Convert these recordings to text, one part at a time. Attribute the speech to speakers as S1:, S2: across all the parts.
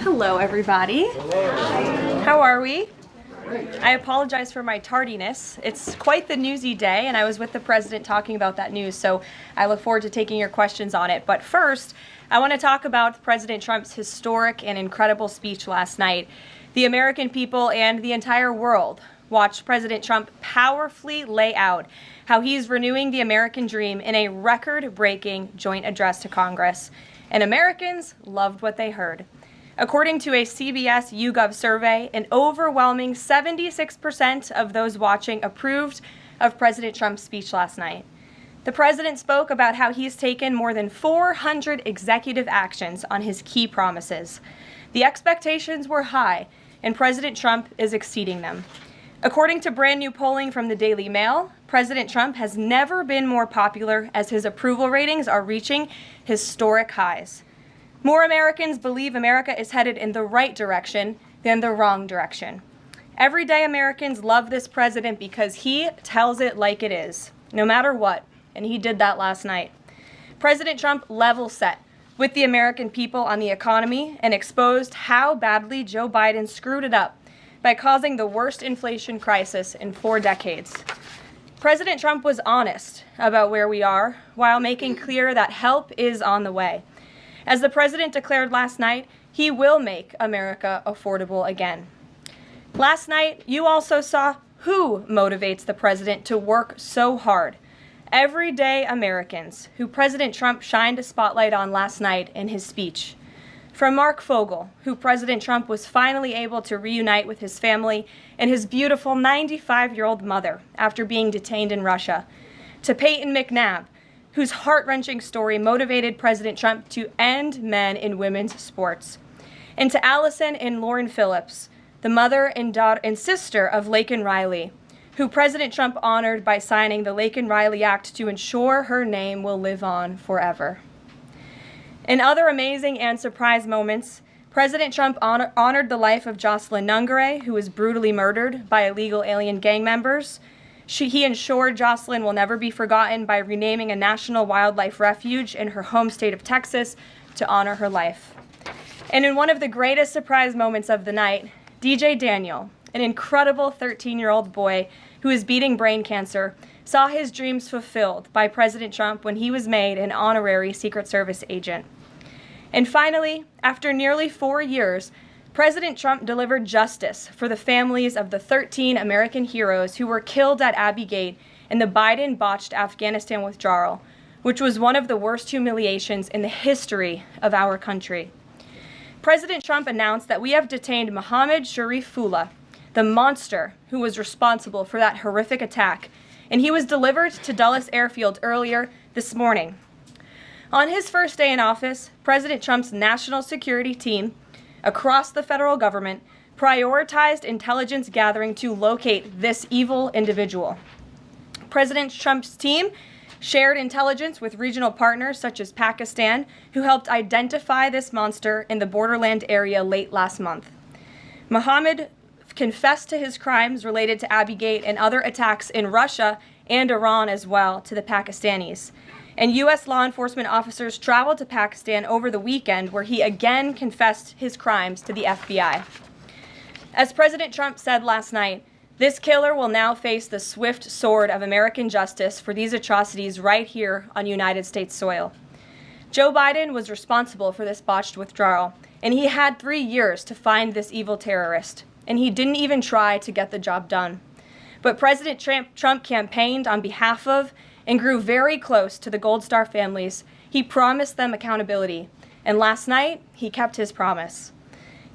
S1: Hello, everybody.
S2: Hello.
S1: How are we?
S2: Great.
S1: I apologize for my tardiness. It's quite the newsy day, and I was with the president talking about that news, so I look forward to taking your questions on it. But first, I want to talk about President Trump's historic and incredible speech last night. The American people and the entire world watched President Trump powerfully lay out how he's renewing the American dream in a record-breaking joint address to Congress. And Americans loved what they heard. According to a CBS YouGov survey, an overwhelming 76% of those watching approved of President Trump's speech last night. The president spoke about how he's taken more than 400 executive actions on his key promises. The expectations were high, and President Trump is exceeding them. According to brand new polling from the Daily Mail, President Trump has never been more popular as his approval ratings are reaching historic highs. More Americans believe America is headed in the right direction than the wrong direction. Everyday Americans love this president because he tells it like it is, no matter what, and he did that last night. President Trump level set with the American people on the economy and exposed how badly Joe Biden screwed it up by causing the worst inflation crisis in 4 decades. President Trump was honest about where we are while making clear that help is on the way. As the president declared last night, he will make America affordable again. Last night, you also saw who motivates the president to work so hard. Everyday Americans, who President Trump shined a spotlight on last night in his speech. From Mark Fogel, who President Trump was finally able to reunite with his family and his beautiful 95-year-old mother after being detained in Russia, to Peyton McNabb, whose heart-wrenching story motivated President Trump to end men in women's sports, and to Allison and Lauren Phillips, the mother and daughter and sister of Laken Riley, who President Trump honored by signing the Laken Riley Act to ensure her name will live on forever. In other amazing and surprise moments, President Trump honored the life of Jocelyn Nungare, who was brutally murdered by illegal alien gang members. He ensured Jocelyn will never be forgotten by renaming a national wildlife refuge in her home state of Texas to honor her life. And in one of the greatest surprise moments of the night, DJ Daniel, an incredible 13-year-old boy who is beating brain cancer, saw his dreams fulfilled by President Trump when he was made an honorary Secret Service agent. And finally, after nearly 4 years, President Trump delivered justice for the families of the 13 American heroes who were killed at Abbey Gate in the Biden-botched Afghanistan withdrawal, which was one of the worst humiliations in the history of our country. President Trump announced that we have detained Mohammed Sharifullah, the monster who was responsible for that horrific attack, and he was delivered to Dulles Airfield earlier this morning. On his first day in office, President Trump's national security team across the federal government prioritized intelligence gathering to locate this evil individual. President Trump's team shared intelligence with regional partners such as Pakistan, who helped identify this monster in the borderland area late last month. Mohammed confessed to his crimes related to Abbey Gate and other attacks in Russia and Iran as well to the Pakistanis. And U.S. law enforcement officers traveled to Pakistan over the weekend where he again confessed his crimes to the FBI. As President Trump said last night, this killer will now face the swift sword of American justice for these atrocities right here on United States soil. Joe Biden was responsible for this botched withdrawal, and he had 3 years to find this evil terrorist, and he didn't even try to get the job done. But President Trump campaigned on behalf of and grew very close to the Gold Star families. He promised them accountability, and last night, he kept his promise.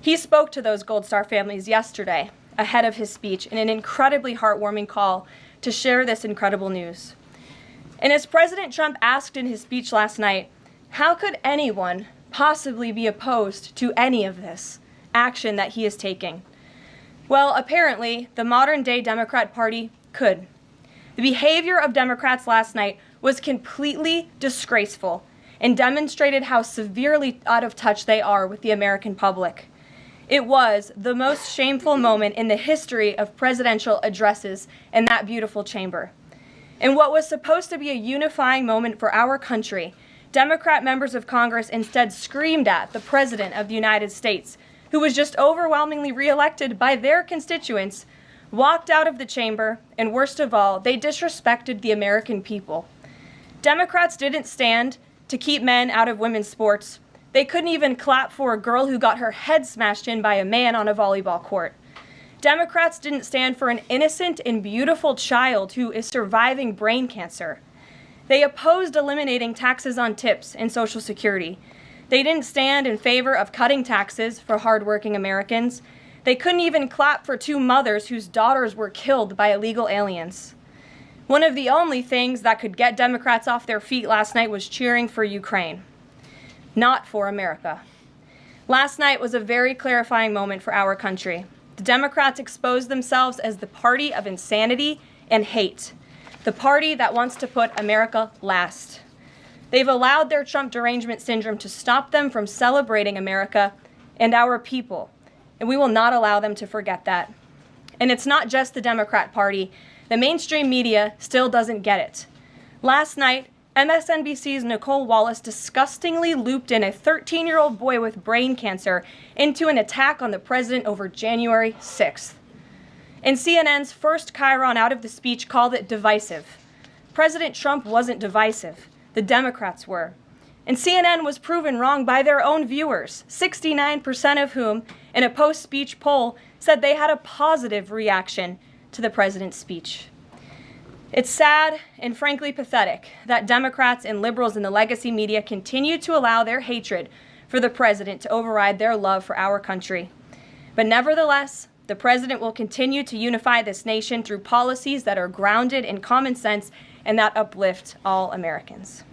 S1: He spoke to those Gold Star families yesterday, ahead of his speech, in an incredibly heartwarming call to share this incredible news. And as President Trump asked in his speech last night, how could anyone possibly be opposed to any of this action that he is taking? Well, apparently, the modern-day Democrat Party could. The behavior of Democrats last night was completely disgraceful and demonstrated how severely out of touch they are with the American public. It was the most shameful moment in the history of presidential addresses in that beautiful chamber. In what was supposed to be a unifying moment for our country, Democrat members of Congress instead screamed at the President of the United States, who was just overwhelmingly reelected by their constituents, walked out of the chamber, and worst of all, they disrespected the American people. Democrats didn't stand to keep men out of women's sports. They couldn't even clap for a girl who got her head smashed in by a man on a volleyball court. Democrats didn't stand for an innocent and beautiful child who is surviving brain cancer. They opposed eliminating taxes on tips and Social Security. They didn't stand in favor of cutting taxes for hardworking Americans. They couldn't even clap for two mothers whose daughters were killed by illegal aliens. One of the only things that could get Democrats off their feet last night was cheering for Ukraine, not for America. Last night was a very clarifying moment for our country. The Democrats exposed themselves as the party of insanity and hate, the party that wants to put America last. They've allowed their Trump derangement syndrome to stop them from celebrating America and our people, and we will not allow them to forget that. And it's not just the Democrat Party. The mainstream media still doesn't get it. Last night, MSNBC's Nicole Wallace disgustingly looped in a 13-year-old boy with brain cancer into an attack on the president over January 6th. And CNN's first chyron out of the speech called it divisive. President Trump wasn't divisive. The Democrats were. And CNN was proven wrong by their own viewers, 69% of whom, in a post-speech poll, said they had a positive reaction to the president's speech. It's sad and frankly pathetic that Democrats and liberals in the legacy media continue to allow their hatred for the president to override their love for our country. But nevertheless, the president will continue to unify this nation through policies that are grounded in common sense and that uplift all Americans.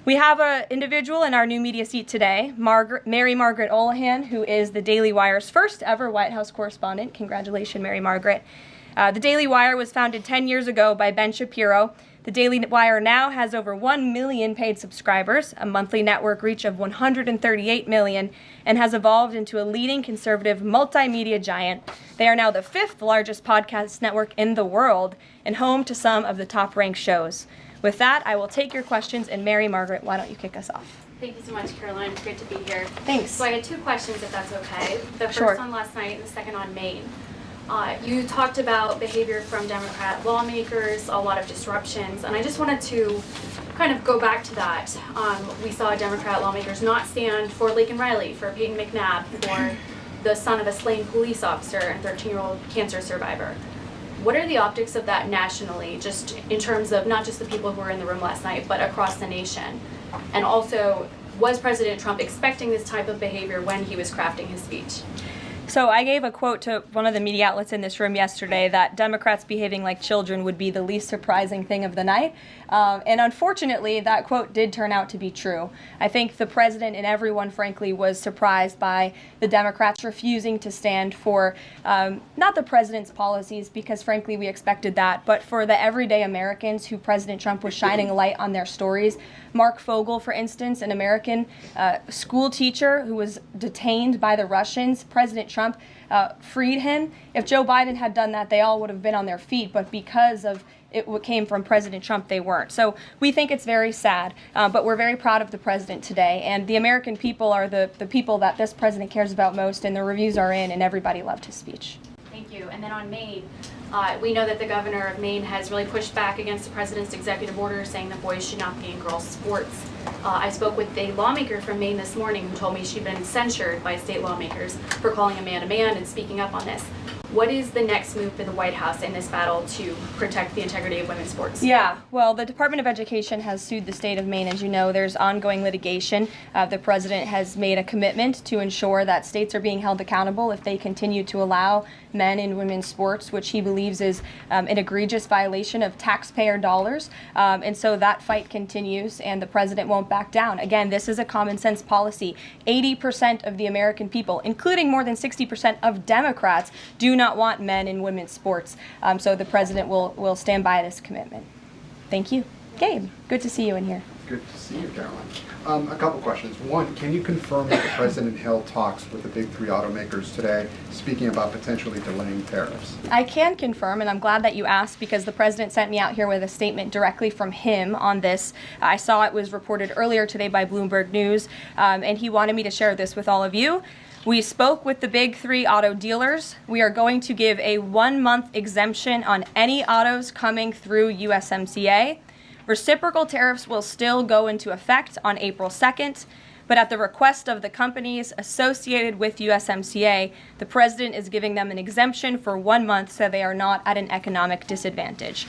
S1: We have an individual in our new media seat today, Mary Margaret Olahan, who is the Daily Wire's first ever White House correspondent. Congratulations, Mary Margaret. The Daily Wire was founded 10 years ago by Ben Shapiro. The Daily Wire now has over 1 million paid subscribers, a monthly network reach of 138 million, and has evolved into a leading conservative multimedia giant. They are now the 5th largest podcast network in the world and home to some of the top-ranked shows. With that, I will take your questions, and Mary Margaret, why don't you kick us off?
S2: Thank you so much, Caroline. It's great to be here.
S1: Thanks.
S2: So I had 2 questions, if that's okay. The first
S1: Sure.
S2: on last night and the second on Maine. You talked about behavior from Democrat lawmakers, a lot of disruptions, and I just wanted to kind of go back to that. We saw Democrat lawmakers not stand for Laken Riley, for Peyton McNabb, for the son of a slain police officer and 13-year-old cancer survivor. What are the optics of that nationally, just in terms of not just the people who were in the room last night, but across the nation? And also, was President Trump expecting this type of behavior when he was crafting his speech?
S1: So I gave a quote to one of the media outlets in this room yesterday that Democrats behaving like children would be the least surprising thing of the night. And unfortunately, that quote did turn out to be true. I think the president and everyone, frankly, was surprised by the Democrats refusing to stand for not the president's policies, because frankly, we expected that, but for the everyday Americans who President Trump was shining a light on their stories. Mark Fogel, for instance, an American school teacher who was detained by the Russians. President Trump freed him. If Joe Biden had done that, they all would have been on their feet, but because of what came from President Trump, they weren't. So we think it's very sad, but we're very proud of the president today, and the American people are the people that this president cares about most, and the reviews are in, and everybody loved his speech.
S2: Thank you. And then on Maine, we know that the governor of Maine has really pushed back against the president's executive order saying that boys should not be in girls' sports. I spoke with a lawmaker from Maine this morning who told me she'd been censured by state lawmakers for calling a man and speaking up on this. What is the next move for the White House in this battle to protect the integrity of women's sports?
S1: Yeah, well, the Department of Education has sued the state of Maine. As you know, there's ongoing litigation. The president has made a commitment to ensure that states are being held accountable if they continue to allow men in women's sports, which he believes is an egregious violation of taxpayer dollars. And so that fight continues, and the president won't back down. Again, this is a common sense policy. 80% of the American people, including more than 60% of Democrats, do not want men in women's sports. So the president will stand by this commitment. Thank you. Gabe, good to see you in here.
S3: Good to see you, Caroline. A couple questions. One, can you confirm that the President held talks with the big three automakers today, speaking about potentially delaying tariffs?
S1: I can confirm, and I'm glad that you asked because the President sent me out here with a statement directly from him on this. I saw it was reported earlier today by Bloomberg News, and he wanted me to share this with all of you. We spoke with the big three auto dealers. We are going to give a 1-month exemption on any autos coming through USMCA. Reciprocal tariffs will still go into effect on April 2nd, but at the request of the companies associated with USMCA, the President is giving them an exemption for 1 month so they are not at an economic disadvantage.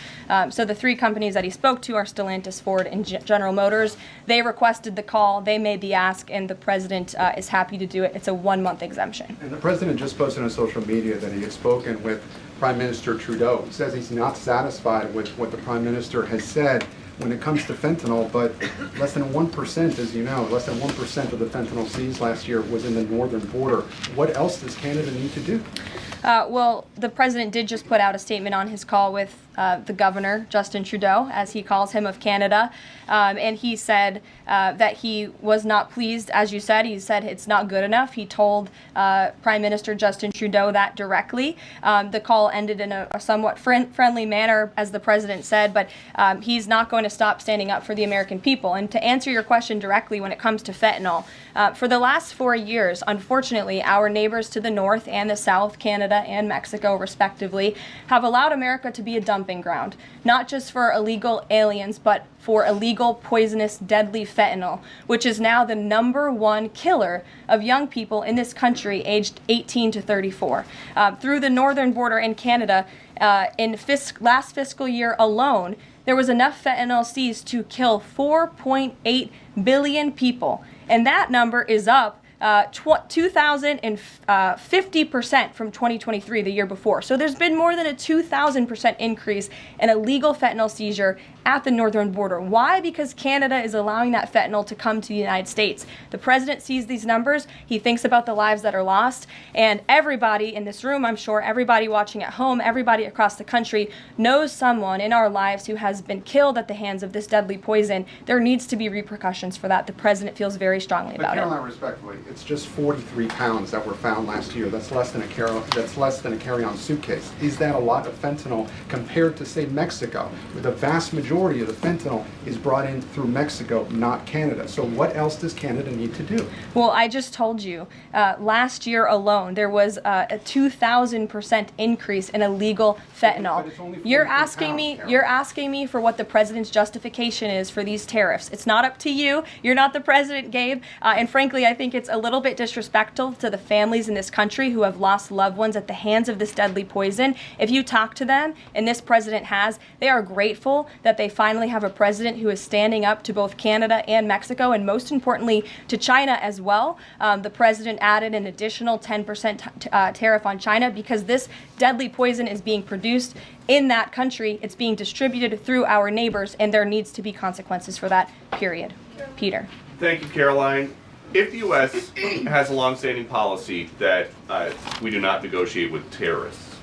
S1: So the three companies that he spoke to are Stellantis, Ford, and General Motors. They requested the call, they made the ask, and the President is happy to do it. It's a 1-month exemption.
S3: And the President just posted on social media that he had spoken with Prime Minister Trudeau. He says he's not satisfied with what the Prime Minister has said when it comes to fentanyl, but less than 1%, as you know, less than 1% of the fentanyl seized last year was in the northern border. What else does Canada need to do?
S1: Well, the President did just put out a statement on his call with the Governor, Justin Trudeau, as he calls him, of Canada. And he said that he was not pleased, as you said. He said it's not good enough. He told Prime Minister Justin Trudeau that directly. The call ended in a somewhat friendly manner, as the President said, but he's not going to stop standing up for the American people. And to answer your question directly when it comes to fentanyl, for the last 4 years, unfortunately, our neighbors to the north and the south, Canada and Mexico respectively, have allowed America to be a dumping ground, not just for illegal aliens, but for illegal, poisonous, deadly fentanyl, which is now the #1 killer of young people in this country aged 18 to 34. Through the northern border in Canada, in last fiscal year alone, there was enough fentanyl seized to kill 4.8 billion people. And that number is up 2,050% from 2023, the year before. So there's been more than a 2,000% increase in illegal fentanyl seizure at the northern border. Why? Because Canada is allowing that fentanyl to come to the United States. The President sees these numbers, he thinks about the lives that are lost, and everybody in this room, I'm sure, everybody watching at home, everybody across the country knows someone in our lives who has been killed at the hands of this deadly poison. There needs to be repercussions for that. The President feels very strongly about it.
S3: But Caroline, respectfully, it's just 43 pounds that were found last year. That's less than a carry-on suitcase. Is that a lot of fentanyl compared to, say, Mexico, where the vast majority of the fentanyl is brought in through Mexico, not Canada? So what else does Canada need to do?
S1: Well, I just told you, last year alone, there was a 2,000% increase in illegal fentanyl.
S3: But it's only 43
S1: You're asking me for what the President's justification is for these tariffs. It's not up to you. You're not the President, Gabe. And frankly, I think it's a little bit disrespectful to the families in this country who have lost loved ones at the hands of this deadly poison. If you talk to them, and this President has, they are grateful that they finally have a President who is standing up to both Canada and Mexico, and most importantly, to China as well. The President added an additional 10% tariff on China because this deadly poison is being produced in that country. It's being distributed through our neighbors, and there needs to be consequences for that, period. Peter.
S4: Thank you, Caroline. If the U.S. has a longstanding policy that we do not negotiate with terrorists,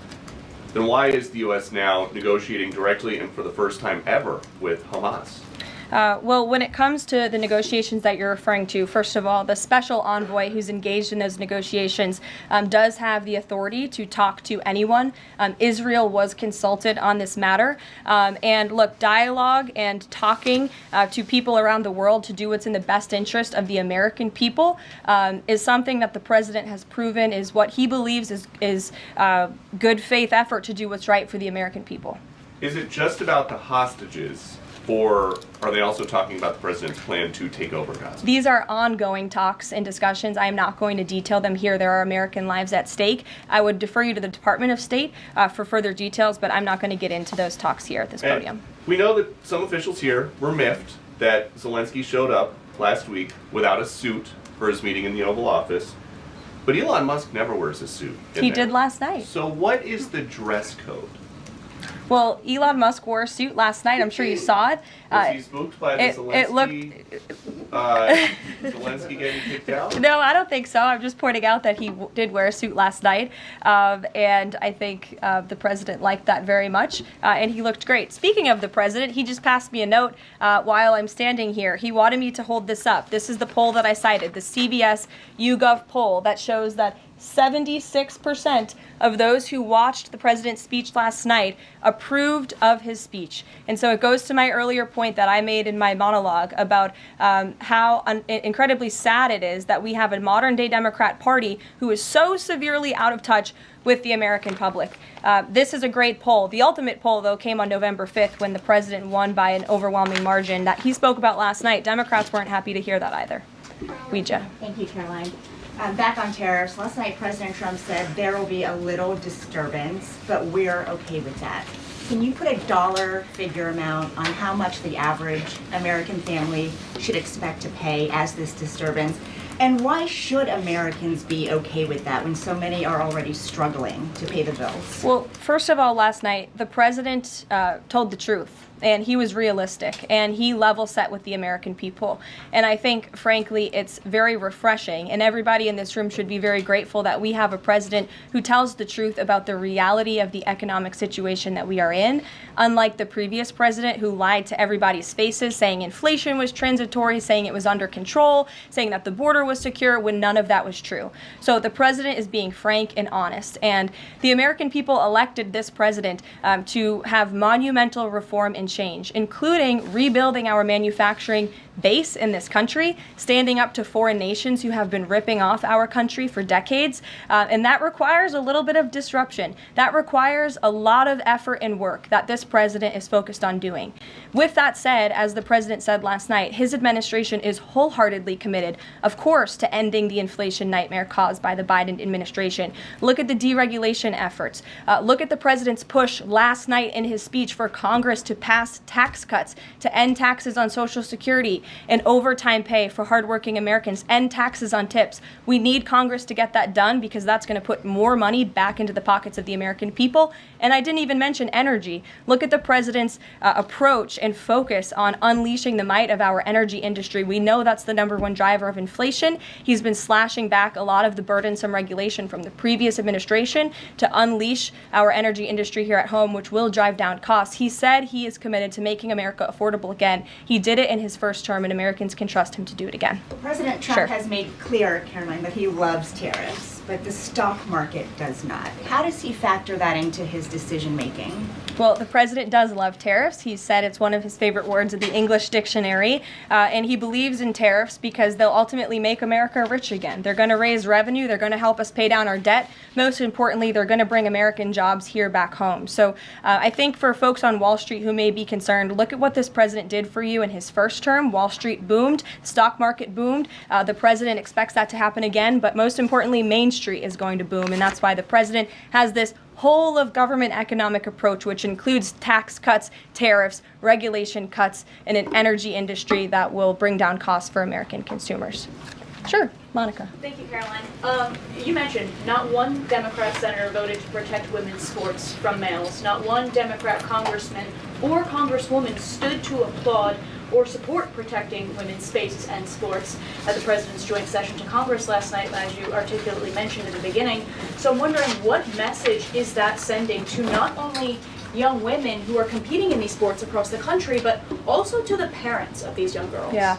S4: then why is the U.S. now negotiating directly and for the first time ever with Hamas?
S1: Well, when it comes to the negotiations that you're referring to, first of all, the special envoy who's engaged in those negotiations does have the authority to talk to anyone. Israel was consulted on this matter. And look, dialogue and talking to people around the world to do what's in the best interest of the American people is something that the President has proven is what he believes is good faith effort to do what's right for the American people.
S4: Is it just about the hostages? Or are they also talking about the President's plan to take over Gaza?
S1: These are ongoing talks and discussions. I am not going to detail them here. There are American lives at stake. I would defer you to the Department of State for further details, but I'm not going to get into those talks here at this podium.
S4: And we know that some officials here were miffed that Zelensky showed up last week without a suit for his meeting in the Oval Office. But Elon Musk never wears a suit.
S1: He did last night.
S4: So what is the dress code?
S1: Well, Elon Musk wore a suit last night. I'm sure you saw it.
S4: Was he spooked by the Zelensky getting kicked out?
S1: No, I don't think so. I'm just pointing out that he did wear a suit last night, and I think the president liked that very much, and he looked great. Speaking of the president, he just passed me a note while I'm standing here. He wanted me to hold this up. This is the poll that I cited, the CBS YouGov poll that shows that 76% of those who watched the president's speech last night approved of his speech. And so it goes to my earlier point that I made in my monologue about how incredibly sad it is that we have a modern-day Democrat Party who is so severely out of touch with the American public. This is a great poll. The ultimate poll, though, came on November 5th when the president won by an overwhelming margin that he spoke about last night. Democrats weren't happy to hear that either. Ouija.
S5: Thank you, Caroline. Back on tariffs, last night President Trump said there will be a little disturbance, but we're okay with that. Can you put a dollar figure amount on how much the average American family should expect to pay as this disturbance? And why should Americans be okay with that when so many are already struggling to pay the bills?
S1: Well, first of all, last night, the president told the truth. And he was realistic, and he level set with the American people. And I think, frankly, it's very refreshing, and everybody in this room should be very grateful that we have a president who tells the truth about the reality of the economic situation that we are in, unlike the previous president who lied to everybody's faces, saying inflation was transitory, saying it was under control, saying that the border was secure, when none of that was true. So the president is being frank and honest, and the American people elected this president to have monumental reform and change, including rebuilding our manufacturing base in this country, standing up to foreign nations who have been ripping off our country for decades, and that requires a little bit of disruption. That requires a lot of effort and work that this president is focused on doing. With that said, as the president said last night, his administration is wholeheartedly committed, of course, to ending the inflation nightmare caused by the Biden administration. Look at the deregulation efforts. Look at the president's push last night in his speech for Congress to pass tax cuts, to end taxes on Social Security and overtime pay for hardworking Americans, end taxes on tips. We need Congress to get that done because that's going to put more money back into the pockets of the American people. And I didn't even mention energy. Look at the president's approach and focus on unleashing the might of our energy industry. We know that's the #1 driver of inflation. He's been slashing back a lot of the burdensome regulation from the previous administration to unleash our energy industry here at home, which will drive down costs. He said he is committed to making America affordable again. He did it in his first term, and Americans can trust him to do it again.
S5: President Trump has made clear, Caroline, that he loves tariffs, but the stock market does not. How does he factor that into his decision making?
S1: Well, the president does love tariffs. He said it's one of his favorite words in the English dictionary, and he believes in tariffs because they'll ultimately make America rich again. They're going to raise revenue. They're going to help us pay down our debt. Most importantly, they're going to bring American jobs here back home. So I think for folks on Wall Street who may be concerned, look at what this president did for you in his first term. Wall Street boomed. Stock market boomed. The president expects that to happen again, but most importantly, Main Street is going to boom, and that's why the president has this whole of government economic approach, which includes tax cuts, tariffs, regulation cuts, and an energy industry that will bring down costs for American consumers. Sure, Monica.
S6: Thank you, Caroline. You mentioned not one Democrat senator voted to protect women's sports from males. Not one Democrat congressman or congresswoman stood to applaud or support protecting women's spaces and sports at the president's joint session to Congress last night, as you articulately mentioned at the beginning. So I'm wondering, what message is that sending to not only young women who are competing in these sports across the country, but also to the parents of these young girls?
S1: Yeah.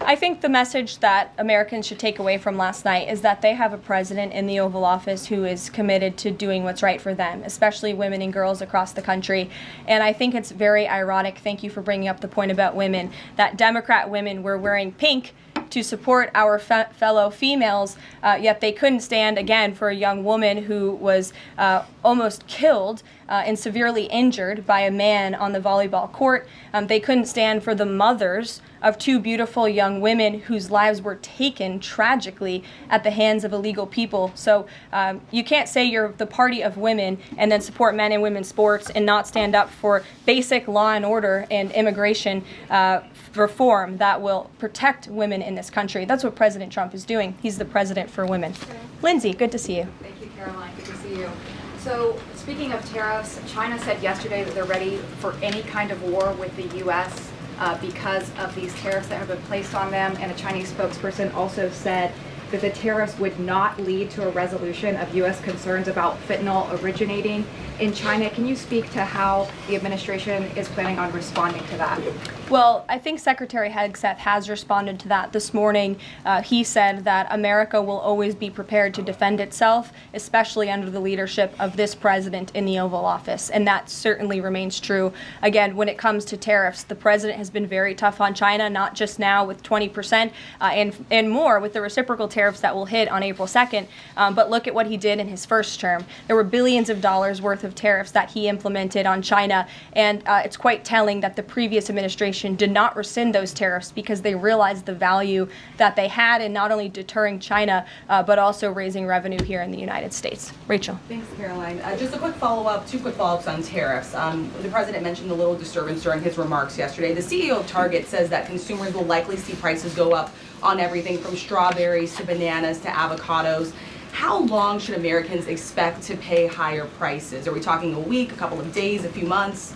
S1: I think the message that Americans should take away from last night is that they have a president in the Oval Office who is committed to doing what's right for them, especially women and girls across the country. And I think it's very ironic, thank you for bringing up the point about women, that Democrat women were wearing pink to support our fellow females, yet they couldn't stand, again, for a young woman who was almost killed and severely injured by a man on the volleyball court. They couldn't stand for the mothers of two beautiful young women whose lives were taken tragically at the hands of illegal people. So you can't say you're the party of women and then support men and women's sports and not stand up for basic law and order and immigration reform that will protect women in this country. That's what President Trump is doing. He's the president for women. Lindsay, good to see you.
S7: Thank you, Caroline. Good to see you. So, speaking of tariffs, China said yesterday that they're ready for any kind of war with the U.S. Because of these tariffs that have been placed on them. And a Chinese spokesperson also said that the tariffs would not lead to a resolution of U.S. concerns about fentanyl originating in China. Can you speak to how the administration is planning on responding to that?
S1: Well, I think Secretary Hegseth has responded to that this morning. He said that America will always be prepared to defend itself, especially under the leadership of this president in the Oval Office. And that certainly remains true. Again, when it comes to tariffs, the president has been very tough on China, not just now with 20% and more with the reciprocal tariffs that will hit on April 2nd. But look at what he did in his first term. There were billions of dollars worth of tariffs that he implemented on China. And it's quite telling that the previous administration did not rescind those tariffs because they realized the value that they had in not only deterring China, but also raising revenue here in the United States. Rachel.
S8: Thanks, Caroline. Just a quick follow-up, two quick follow-ups on tariffs. The president mentioned a little disturbance during his remarks yesterday. The CEO of Target says that consumers will likely see prices go up on everything from strawberries to bananas to avocados. How long should Americans expect to pay higher prices? Are we talking a week, a couple of days, a few months?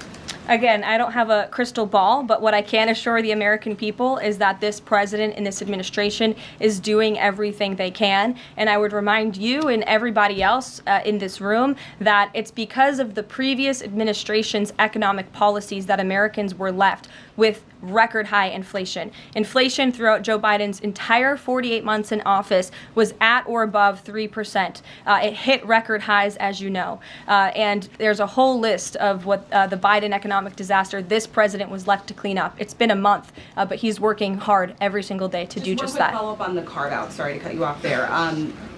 S1: Again, I don't have a crystal ball, but what I can assure the American people is that this president and this administration is doing everything they can. And I would remind you and everybody else in this room that it's because of the previous administration's economic policies that Americans were left with record high inflation. Inflation throughout Joe Biden's entire 48 months in office was at or above 3%. It hit record highs, as you know. And there's a whole list of what the Biden economic disaster this president was left to clean up. It's been a month, but he's working hard every single day to do just that.
S8: One quick follow-up on the carve-out. Sorry to cut you off there.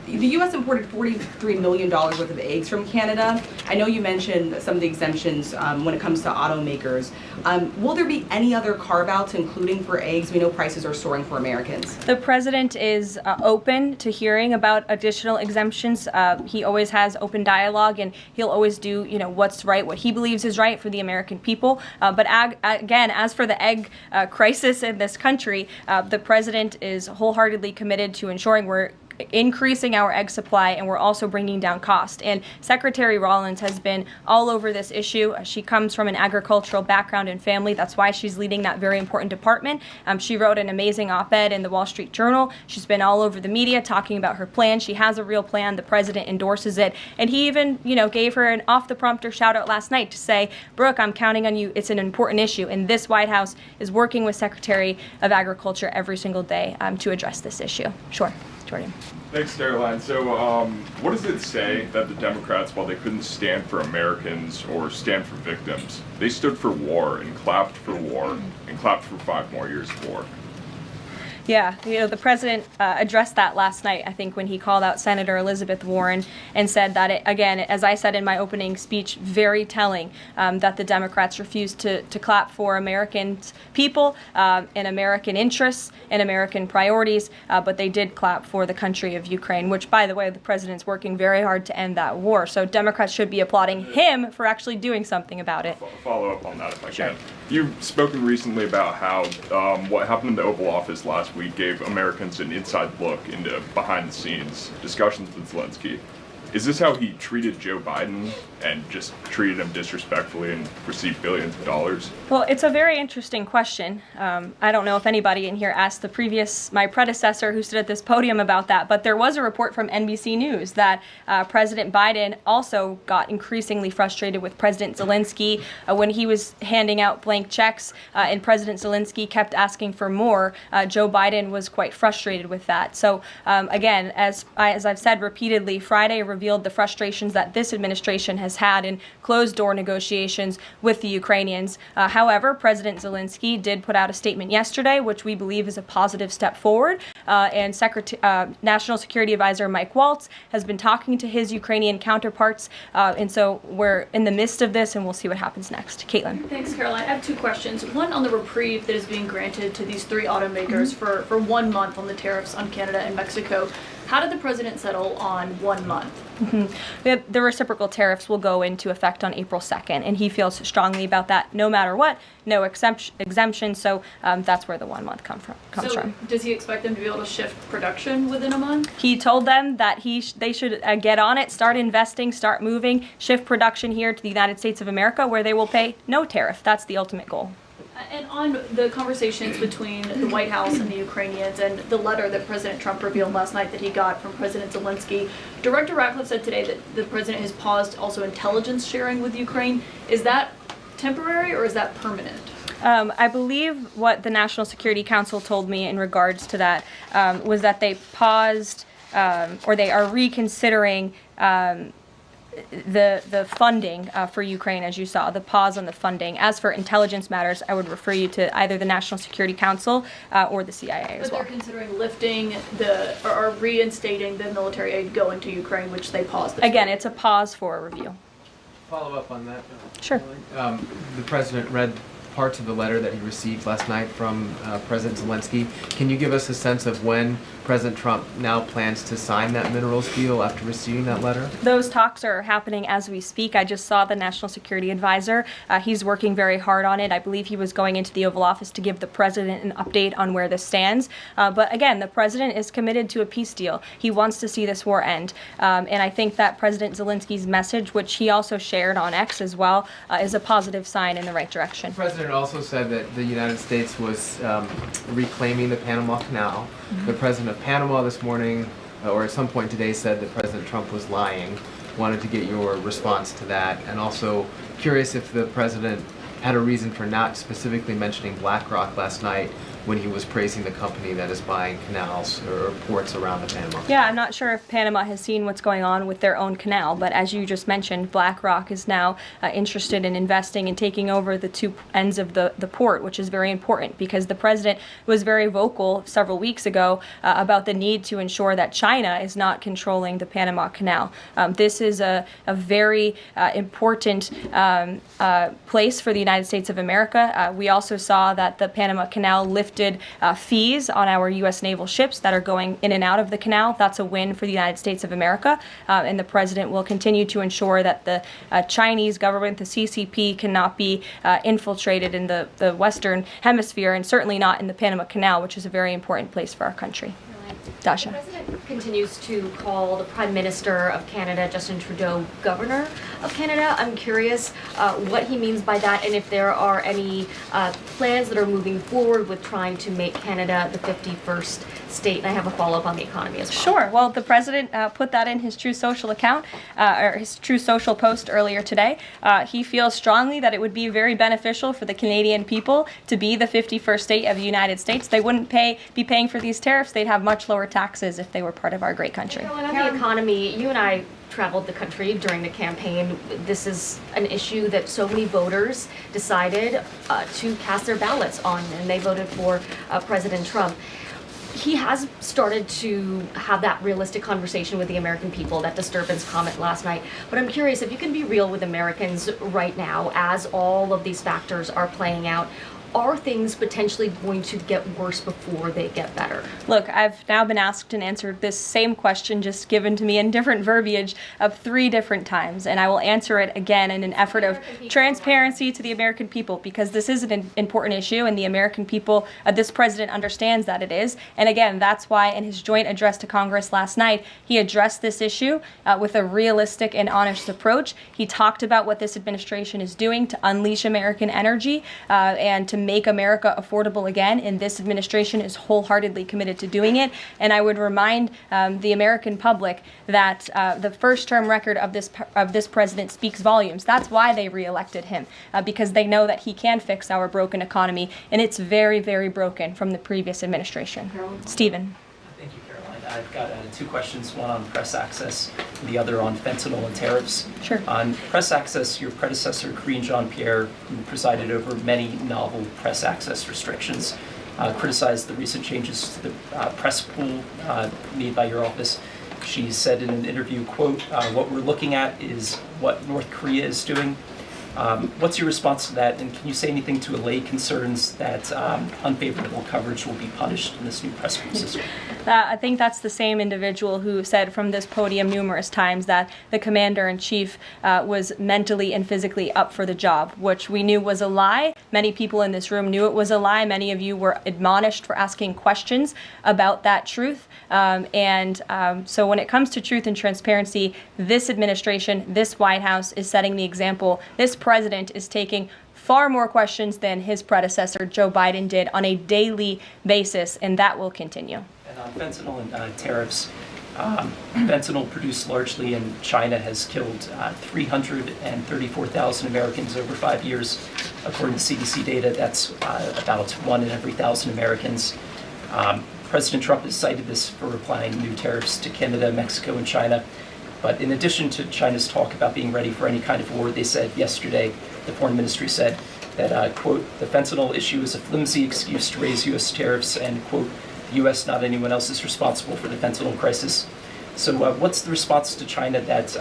S8: The U.S. imported $43 million worth of eggs from Canada. I know you mentioned some of the exemptions when it comes to automakers. Will there be any other carve-outs, including for eggs? We know prices are soaring for Americans.
S1: The president is open to hearing about additional exemptions. He always has open dialogue, and he'll always do, what's right, what he believes is right for the American people. But again, as for the egg crisis in this country, the president is wholeheartedly committed to ensuring we're increasing our egg supply, and we're also bringing down cost. And Secretary Rollins has been all over this issue. She comes from an agricultural background and family. That's why she's leading that very important department. She wrote an amazing op-ed in the Wall Street Journal. She's been all over the media talking about her plan. She has a real plan. The president endorses it. And he even, gave her an off-the-prompter shout-out last night to say, Brooke, I'm counting on you. It's an important issue. And this White House is working with Secretary of Agriculture every single day to address this issue. Sure. Jordan.
S9: Thanks, Caroline. So what does it say that the Democrats, while they couldn't stand for Americans or stand for victims, they stood for war and clapped for war and clapped for 5 more years of war?
S1: Yeah, the president addressed that last night, I think, when he called out Senator Elizabeth Warren and said that, as I said in my opening speech, very telling that the Democrats refused to clap for American people and American interests and American priorities, but they did clap for the country of Ukraine, which, by the way, the president's working very hard to end that war. So Democrats should be applauding him for actually doing something about it.
S9: Follow up on that if I can. You've spoken recently about how what happened in the Oval Office last week gave Americans an inside look into behind-the-scenes discussions with Zelensky. Is this how he treated Joe Biden and just treated him disrespectfully and received billions of dollars?
S1: Well, it's a very interesting question. I don't know if anybody in here asked my predecessor who stood at this podium about that, but there was a report from NBC News that President Biden also got increasingly frustrated with President Zelensky when he was handing out blank checks and President Zelensky kept asking for more. Joe Biden was quite frustrated with that. So again, as I've said repeatedly, Friday revealed the frustrations that this administration has had in closed-door negotiations with the Ukrainians. However, President Zelensky did put out a statement yesterday, which we believe is a positive step forward. And National Security Advisor Mike Waltz has been talking to his Ukrainian counterparts. And so we're in the midst of this, and we'll see what happens next. Caitlin.
S6: Thanks, Caroline. I have 2 questions. One on the reprieve that is being granted to these 3 automakers for 1 month on the tariffs on Canada and Mexico. How did the president settle on 1 month?
S1: The reciprocal tariffs will go into effect on April 2nd, and he feels strongly about that no matter what, no exemption, so that's where the 1 month comes from.
S6: Does he expect them to be able to shift production within a month?
S1: He told them that they should get on it, start investing, start moving, shift production here to the United States of America, where they will pay no tariff. That's the ultimate goal.
S6: And on the conversations between the White House and the Ukrainians and the letter that President Trump revealed last night that he got from President Zelensky, Director Ratcliffe said today that the president has paused also intelligence sharing with Ukraine. Is that temporary or is that permanent?
S1: I believe what the National Security Council told me in regards to that was that they paused or they are reconsidering the funding for Ukraine, as you saw, the pause on the funding. As for intelligence matters, I would refer you to either the National Security Council or the CIA as well.
S6: But they're considering lifting or reinstating the military aid going to Ukraine, which they paused.
S1: Again, it's a pause for a review.
S10: Follow up on that.
S1: Sure.
S10: The president read parts of the letter that he received last night from President Zelensky. Can you give us a sense of when President Trump now plans to sign that minerals deal after receiving that letter?
S1: Those talks are happening as we speak. I just saw the National Security Advisor. He's working very hard on it. I believe he was going into the Oval Office to give the president an update on where this stands. But again, the president is committed to a peace deal. He wants to see this war end. And I think that President Zelensky's message, which he also shared on X as well, is a positive sign in the right direction.
S10: The president also said that the United States was reclaiming the Panama Canal. The president of Panama this morning, or at some point today, said that President Trump was lying. Wanted to get your response to that, and also curious if the president had a reason for not specifically mentioning BlackRock last night when he was praising the company that is buying canals or ports around the Panama.
S1: Yeah, I'm not sure if Panama has seen what's going on with their own canal, but as you just mentioned, BlackRock is now interested in investing and taking over the two ends of the port, which is very important because the president was very vocal several weeks ago about the need to ensure that China is not controlling the Panama Canal. This is a very important place for the United States of America. We also saw that the Panama Canal lifted fees on our U.S. naval ships that are going in and out of the canal. That's a win for the United States of America, and the president will continue to ensure that the Chinese government, the CCP, cannot be infiltrated in the Western Hemisphere, and certainly not in the Panama Canal, which is a very important place for our country. Dasha.
S11: The president continues to call the Prime Minister of Canada, Justin Trudeau, Governor of Canada. I'm curious what he means by that and if there are any plans that are moving forward with trying to make Canada the 51st state. And I have a follow-up on the economy as well.
S1: Sure. Well, the president put that in his True Social account, or his True Social post earlier today. He feels strongly that it would be very beneficial for the Canadian people to be the 51st state of the United States. They wouldn't be paying for these tariffs. They'd have much lower taxes if they were part of our great country.
S11: On the economy, you and I traveled the country during the campaign. This is an issue that so many voters decided to cast their ballots on, and they voted for President Trump. He has started to have that realistic conversation with the American people, that disturbance comment last night. But I'm curious if you can be real with Americans right now as all of these factors are playing out. Are things potentially going to get worse before they get better?
S1: Look, I've now been asked and answered this same question just given to me in different verbiage of 3 different times, and I will answer it again in an effort of transparency to the American people because this is an important issue and the American people, this president understands that it is. And again, that's why in his joint address to Congress last night, he addressed this issue with a realistic and honest approach. He talked about what this administration is doing to unleash American energy and to make America affordable again, and this administration is wholeheartedly committed to doing it. And I would remind the American public that the first-term record of this president speaks volumes. That's why they reelected him, because they know that he can fix our broken economy, and it's very, very broken from the previous administration. Stephen.
S12: Thank you, Caroline. I've got 2 questions, one on press access, the other on fentanyl and tariffs.
S1: Sure.
S12: On press access, your predecessor, Karine Jean-Pierre, who presided over many novel press access restrictions, criticized the recent changes to the press pool made by your office. She said in an interview, quote, "What we're looking at is what North Korea is doing." What's your response to that, and can you say anything to allay concerns that unfavorable coverage will be punished in this new press pool system?
S1: I think that's the same individual who said from this podium numerous times that the commander-in-chief was mentally and physically up for the job, which we knew was a lie. Many people in this room knew it was a lie. Many of you were admonished for asking questions about that truth. So when it comes to truth and transparency, this administration, this White House is setting the example. This president is taking far more questions than his predecessor, Joe Biden, did on a daily basis, and that will continue.
S12: And on fentanyl and tariffs, fentanyl produced largely in China has killed 334,000 Americans over 5 years. According to CDC data, that's about 1 in every 1,000 Americans. President Trump has cited this for applying new tariffs to Canada, Mexico, and China. But in addition to China's talk about being ready for any kind of war, they said yesterday, the foreign ministry said that, quote, the fentanyl issue is a flimsy excuse to raise U.S. tariffs, and, quote, the U.S., not anyone else, is responsible for the fentanyl crisis. So what's the response to China that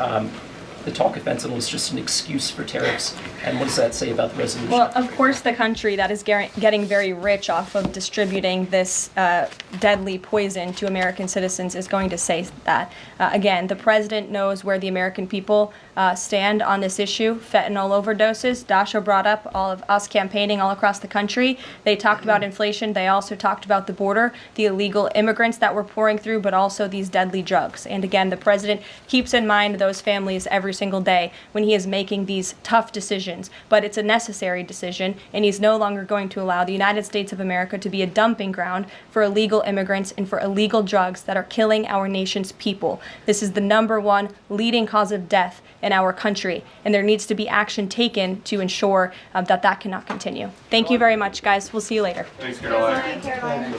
S12: the talk of fentanyl is just an excuse for tariffs, and what does that say about the resolution?
S1: Well, of course, the country that is getting very rich off of distributing this deadly poison to American citizens is going to say that. Again, the president knows where the American people stand on this issue. Fentanyl overdoses. Dasha brought up all of us campaigning all across the country. They talked about inflation. They also talked about the border, the illegal immigrants that we're pouring through, but also these deadly drugs. And again, the president keeps in mind those families every single day when he is making these tough decisions. But it's a necessary decision, and he's no longer going to allow the United States of America to be a dumping ground for illegal immigrants and for illegal drugs that are killing our nation's people. This is the #1 leading cause of death in our country, and there needs to be action taken to ensure that cannot continue. Thank you very much, guys. We'll see you later.
S4: Thanks, Caroline.
S5: Caroline.